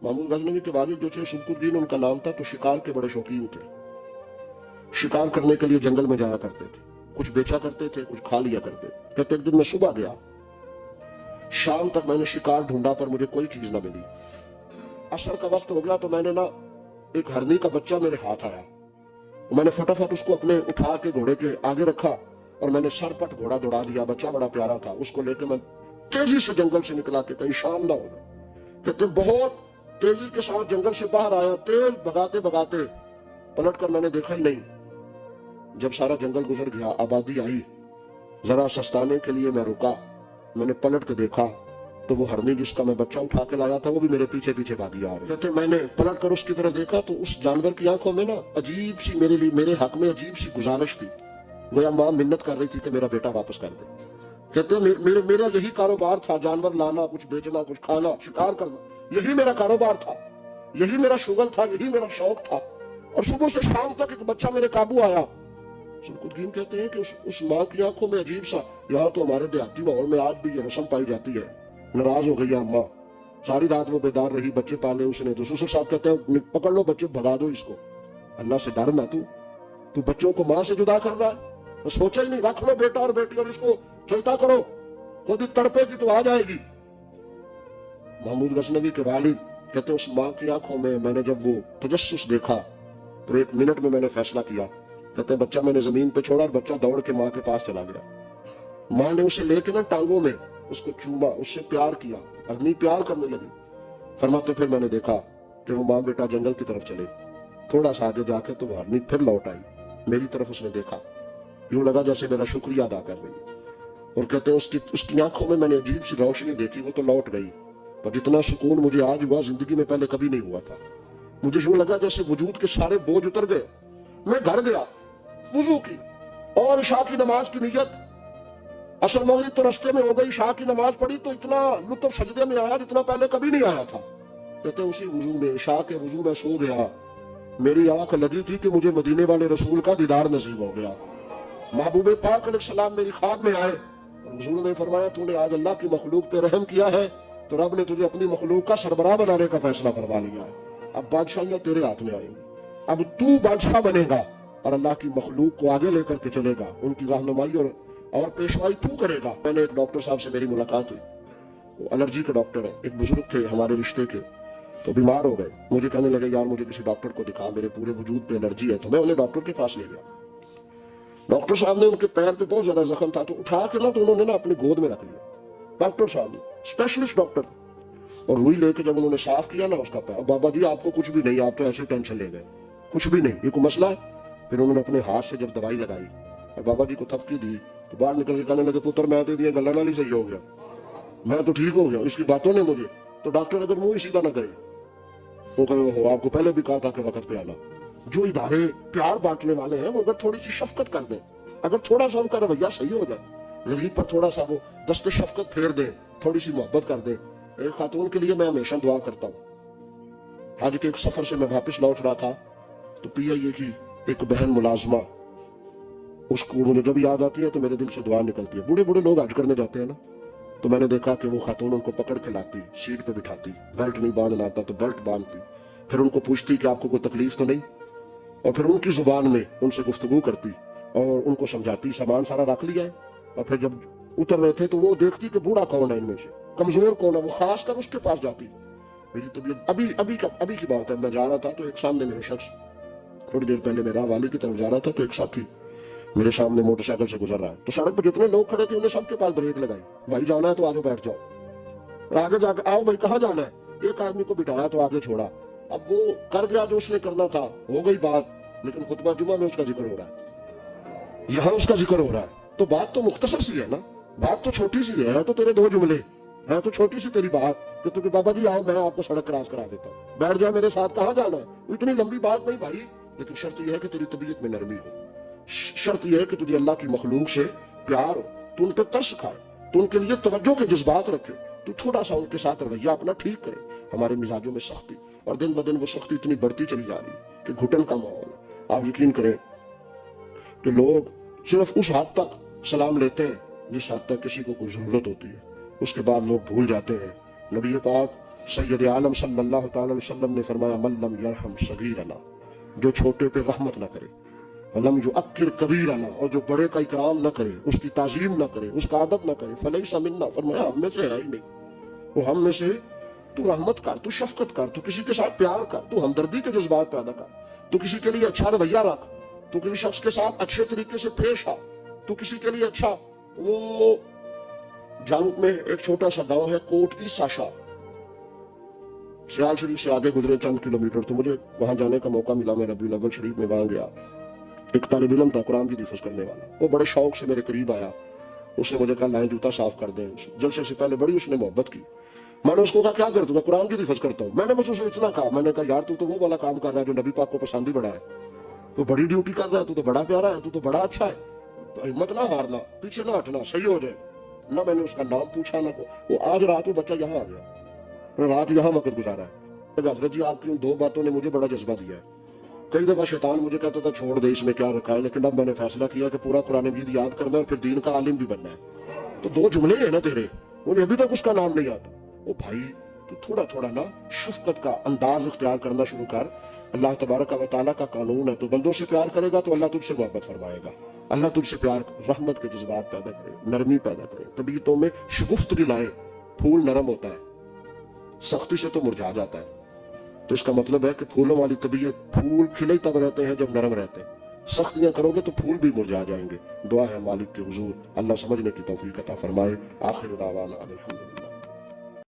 महमूद गजनवी के वालिद जो थे सुबकुद्दीन उनका नाम था, तो शिकार के बड़े शौकीन थे। शिकार करने के लिए जंगल में जाया करते थे, कुछ बेचा करते थे, कुछ खा लिया करते थे। कहते एक दिन मैं सुबह गया, शाम तक मैंने शिकार ढूंढा पर मुझे कोई चीज ना मिली। असर का वक्त हो गया तो मैंने ना एक हरनी का बच्चा मेरे हाथ आया, मैंने फटाफट उसको अपने उठा के घोड़े के आगे रखा और मैंने सरपट घोड़ा दौड़ा दिया। बच्चा बड़ा प्यारा था, उसको लेकर मैं तेजी से जंगल से निकला के कहीं शाम ना हो जाए। कहते बहुत तेजी के साथ जंगल से बाहर आया, तेज भगाते भगाते पलट कर मैंने देखा ही नहीं। जब सारा जंगल गुजर गया, आबादी आई, जरा सस्ताने के लिए मैं रुका, मैंने पलट के देखा तो वो हरनी जिसका मैं बच्चा उठा के लाया था वो भी मेरे पीछे पीछे भागी आ रही। कहते मैंने पलट कर उसकी तरफ देखा तो उस जानवर की आंखों में ना अजीब सी मेरे लिए, मेरे हक में अजीब सी गुजारिश थी, गोया माँ मिन्नत कर रही थी कि मेरा बेटा वापस कर दे। कहते मेरा यही कारोबार था, जानवर लाना, कुछ बेचना, कुछ खाना, शिकार करना, यही मेरा कारोबार था, यही मेरा शुगल था, यही मेरा शौक था। और सुबह से शाम तक एक बच्चा मेरे काबू आया। सुबकुद्दीन कहते हैं कि उस माँ की आंखों में अजीब सा, यहाँ तो हमारे देहाती माहौल में आज भी ये रस्म पाई जाती है, नाराज हो गई अम्मा, सारी रात वो बेदार रही, बच्चे पाले उसने। तो ससुर साहब कहते हैं पकड़ लो बच्चे, भगा दो इसको, अल्लाह से डर ना, तू बच्चों को माँ से जुदा कर रहा है, तो सोचा ही नहीं, रख लो बेटा और बेटी और इसको चलता करो, खुद तड़पेगी तो आ जाएगी। महमूद गजनवी के वालिद कहते उस माँ की आंखों में मैंने जब वो तजस्सुस देखा तो एक मिनट में मैंने फैसला किया। कहते बच्चा मैंने जमीन पे छोड़ा और बच्चा दौड़ के माँ के पास चला गया। माँ ने उसे लेके ना टांगों में उसको चूमा, उससे प्यार किया, अग्नि प्यार करने लगी। फरमाते फिर मैंने देखा कि वो माँ बेटा जंगल की तरफ चले, थोड़ा सा आगे जाके तो वो हरनी फिर लौट आई, मेरी तरफ उसने देखा, यूं लगा जैसे मेरा शुक्रिया अदा कर रही है। और कहते हैं उसकी आंखों में मैंने अजीब सी रोशनी देखी, वो तो लौट गई, पर जितना सुकून मुझे आज हुआ जिंदगी में पहले कभी नहीं हुआ था। मुझे यूं लगा जैसे वजूद के सारे बोझ उतर गए। मैं घर गया, वुजू की और इशा की नमाज की नियत, असल मगरिब तो रस्ते में हो गई, इशा की नमाज पढ़ी तो इतना लुत्फ सजदे में आया जितना पहले कभी नहीं आया था। कहते उसी वुजू में, इशा के वुजू में सो गया, मेरी आंख लगी थी कि मुझे मदीने वाले रसूल का दीदार नसीब हो गया। महबूबे पाक अलैहिस्सलाम मेरी ख्वाब में आए और हुजूर ने फरमाया तूने आज अल्लाह की मखलूक पे रहम किया है तो रब ने तुझे अपनी मखलूक का सरबराह बनाने का फैसला फरमा लिया है। अब बादशाहियां तेरे हाथ में आएंगी, अब तू बादशाह बनेगा और अल्लाह की मखलूक को आगे लेकर के चलेगा, उनकी रहनुमाई और पेशवाई तू करेगा। मैंने एक डॉक्टर साहब से मेरी मुलाकात हुई, वो एलर्जी के डॉक्टर है, एक बुजुर्ग थे हमारे रिश्ते के, तो बीमार हो गए। मुझे कहने लगे यार मुझे किसी डॉक्टर को दिखा, मेरे पूरे वजूद पे एलर्जी है। तो मैं उन्हें डॉक्टर के पास ले गया। डॉक्टर साहब ने उनके पैर पे बहुत ज्यादा जख्म था, तो उठा के ना तो उन्होंने ना अपनी गोद में रख लिया। डॉक्टर साहब ने, स्पेशलिस्ट डॉक्टर, और रुई लेके जब उन्होंने साफ किया ना उसका पैर, बाबा जी आपको कुछ भी नहीं, आप तो ऐसे टेंशन ले गए, कुछ भी नहीं, ये कोई मसला है। फिर उन्होंने अपने हाथ से जब दवाई लगाई और बाबा जी को थपकी दी तो बाहर निकल के कहने लगे पुत्र मैं तो दिया गला नाल ही सही हो गया, मैं तो ठीक हो गया इसकी बातों ने मुझे। तो डॉक्टर अगर मुंह ही सीधा ना करे, वो कहे हो आपको पहले भी कहा था कि वक्त पे आना। जो इदारे प्यार बांटने वाले हैं वो अगर थोड़ी सी शफकत कर दें, अगर थोड़ा सा उनका रवैया सही हो जाए, गरीब पर थोड़ा सा वो दस्ते शफकत फेर दे, थोड़ी सी मोहब्बत कर दे। एक खातून के लिए मैं हमेशा दुआ करता हूँ। आज के एक सफर से मैं वापस लौट रहा था तो PIA की एक बहन मुलाजमा, उसको मुझे जब याद आती है तो मेरे दिल से दुआ निकलती है। बूढ़े बूढ़े लोग हज करने जाते हैं ना, तो मैंने देखा कि वो खातून उनको पकड़ के लाती, सीट पे बिठाती, बेल्ट नहीं बांधना आता तो बेल्ट बांधती, फिर उनको पूछती कि आपको कोई तकलीफ तो नहीं, और फिर उनकी जुबान में उनसे गुफ्तगू करती और उनको समझाती सामान सारा रख लिया है। और फिर जब उतर रहे थे तो वो देखती कि बूढ़ा कौन है इनमें से, कमजोर कौन है, वो खास कर उसके पास जाती। मेरी तबीयत अभी की बात है, मैं जा रहा था तो एक सामने मेरे शख्स, थोड़ी देर पहले मेरा वाली की तरफ जा रहा था तो एक साथी मेरे सामने मोटरसाइकिल से गुजर रहा है, तो सड़क पर जितने लोग खड़े थे उन्हें सबके पास ब्रेक लगाई, भाई जाना है तो आगे बैठ जाओ, और आगे जाके आओ भाई कहाँ जाना है। एक आदमी को बिठाया तो आगे छोड़ा, अब वो कर गया जो उसने करना था, हो गई बात, लेकिन खुतबा जुमा में उसका जिक्र हो रहा है, यहाँ उसका जिक्र हो रहा है। तो बात तो मुख्तसर सी है ना, बात तो छोटी सी है तो तेरे दो जुमले है, तो छोटी सी तेरी बात कि तुझे बाबा जी आओ मैं आपको सड़क क्रॉस करा देता हूँ, बैठ जा मेरे साथ, कहाँ जाना है। इतनी लंबी बात नहीं भाई, लेकिन शर्त यह है कि तेरी तबीयत में नरमी हो, शर्त यह है कि तुझे अल्लाह की मखलूक से प्यार हो, तू उन पर तरस खाए, तू उनके लिए तवज्जो के जज्बात रखे, तू थोड़ा सा उनके साथ रवैया अपना ठीक करे। हमारे मिजाजों में सख्ती, और दिन ब दिन वो सख्ती इतनी बढ़ती चली जा रही है कि घुटन का माहौल है। आप यकीन करें कि लोग सिर्फ उस हद तक सलाम लेते हैं जिस हद तक किसी को कोई जरूरत होती है, उसके बाद लोग भूल जाते हैं। नबी पाक سید عالم صلی اللہ تعالی علیہ وسلم نے فرمایا من لم یرحم صغیرنا، جو چھوٹے پہ رحمت نہ کرے، ولم یؤکر کبیرنا، اور جو بڑے کا اکرام نہ کرے، اس کی تعظیم نہ کرے، اس کا ادب نہ کرے، فلیس منا، فرمایا ہم میں سے ہے ہی نہیں۔ وہ ہم میں سے، تو رحمت کر، تو شفقت کر، تو کسی کے ساتھ پیار کر، تو ہمدردی کے جذبات پیدا کر، تو کسی کے لیے اچھا رویہ رکھ، تو کسی شخص کے ساتھ اچھے طریقے سے پیش آ، تو کسی کے لیے اچھا۔ وہ جنگ میں ایک چھوٹا سا گاؤں ہے کوٹ کی ساشا، سیال شریف سے آگے گزرے چند کلومیٹر، تو مجھے وہاں جانے کا موقع ملا۔ میں ربیع الاول شریف میں وہاں گیا، ایک طالب علم تھا قرآن کی حفظ کرنے والا، وہ بڑے شوق سے میرے قریب آیا، اس نے مجھے کہا لائیں جوتا صاف کر دیں۔ جلسے سے پہلے بڑی اس نے محبت کی۔ میں نے اس کو کہا کیا کرتا ہوں؟ قرآن کی حفظ کرتا ہوں۔ میں نے مجھ سے اتنا کہا، میں نے کہا یار تو وہ والا کام کر رہا ہے جو نبی پاک کو پسند ہی بڑا ہے، تو بڑی ڈیوٹی کر رہا ہے، تو بڑا پیارا ہے، تو بڑا اچھا ہے، ہمت نہ ہارنا، پیچھے نہ ہٹنا، صحیح ہو جائے۔ نہ میں نے اس کا نام پوچھا، نہ وہ آج رات وہ بچہ یہاں آ گیا، رات یہاں وقت گزارا ہے۔ حضرت جی آپ کی ان دو باتوں نے مجھے بڑا جذبہ دیا ہے۔ کئی دفعہ شیطان مجھے کہتا تھا چھوڑ دے، اس میں کیا رکھا ہے، لیکن اب میں نے فیصلہ کیا کہ پورا قرآن مجید یاد کرنا ہے اور پھر دین کا عالم بھی بننا ہے۔ تو دو جملے ہیں نا تیرے، مجھے ابھی تک اس کا نام نہیں آتا۔ وہ بھائی تو تھوڑا تھوڑا نا شفقت کا انداز اختیار کرنا شروع کر۔ اللہ تبارک و تعالیٰ کا قانون ہے، تو بندوں سے پیار کرے گا تو اللہ تجھ سے محبت فرمائے گا، اللہ تجھ سے پیار، رحمت کے جذبات پیدا کرے، نرمی پیدا کرے، طبیعتوں میں شگفت لائے۔ پھول نرم ہوتا ہے، سختی سے تو مرجھا جاتا ہے، تو اس کا مطلب ہے کہ پھولوں والی طبیعت، پھول کھلے تب رہتے ہیں جب نرم رہتے ہیں، سختیاں کرو گے تو پھول بھی مرجھا جائیں گے۔ دعا ہے مالک کے حضور اللہ سمجھنے کی توفیق عطا فرمائے۔ آخر دعوانا الحمدللہ۔